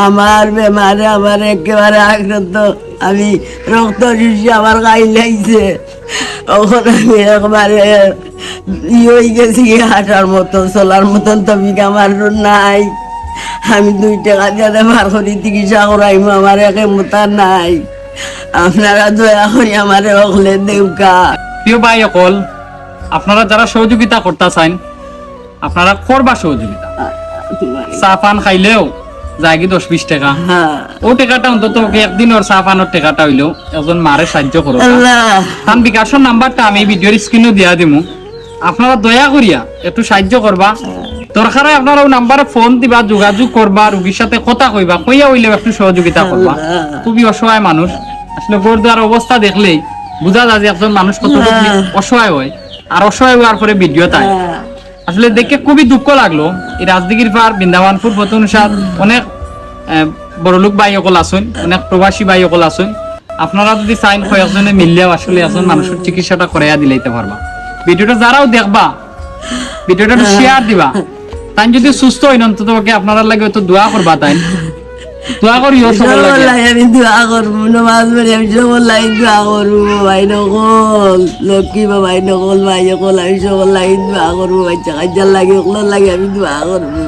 আমার বেমারে আমার একেবারে আক্রান্ত, আমি রক্ত শিশি আমার গায়ে লাগছে, তখন আমি একবারে হয়ে গেছি, হাঁটার মতন চলার মতন তবিক আমার নাই। আমি 2 টাকা দিয়ে বার করি চিকিৎসা করাইমু, আমার একে মোতা নাই। আপনারা দয়া করি আমারে অকলে দেউকা। প্রিয় ভাই অকল, আপনারা যারা সহযোগিতা করতে চান আপনারা করবা সহযোগিতা। চা পান খাইলেও যায় কি 10-20 টাকা, ও টাকাটা অন্তত একদিন ওর চা পানোর টাকাটা হইলেও একজন মারে সাহায্য করো। তার বিকাশের নাম্বারটা আমি ভিডিওর স্ক্রিনে দিয়া দিমু, আপনারা দয়া করিয়া একটু সাহায্য করবা। দরকার আপনারা ওই নাম্বারে ফোন দিবা, যোগাযোগ করবা, রোগীর সাথে কথা কইবা, কইয়া হইলেও একটু সহযোগিতা করবা। খুবই অসহায় মানুষ, আসলে গোরদার অবস্থা দেখলেই বুঝা যায় যে একজন মানুষ কত অসহায় হয়। আর অসহায় হওয়ার পরে ভিডিও তাই আসলে দেখে খুবই দুঃখ লাগলো। এই রাজদিঘির পার বৃন্দাবনপুর পতনুসাদ অনেক বড়লোক ভাই সকল আছেন, অনেক প্রবাসী ভাই সকল আছেন। আপনারা যদি চাইন কয়েকজনে মিললেও আসলে একজন মানুষের চিকিৎসাটা করাইয়া দিলাইতে পারবা। ভিডিওটা যারাও দেখবা ভিডিওটা শেয়ার দিবা, তাই যদি সুস্থ হইন অন্তত আপনারা লাগে হয়তো দোয়া করবা। তাই দোয়া করিও, সকল লাগে আমি দোয়া করবো, নামাজ পড়ি আমি সকল লাগে দোয়া করবো। ভাই নকল লক্ষ্মী বা ভাই নকল ভাই সকল আমি সকল লাগে দোয়া করবো। বাচ্চা কাচ্চার লাগে ওগুলোর লাগে আমি দোয়া করবো।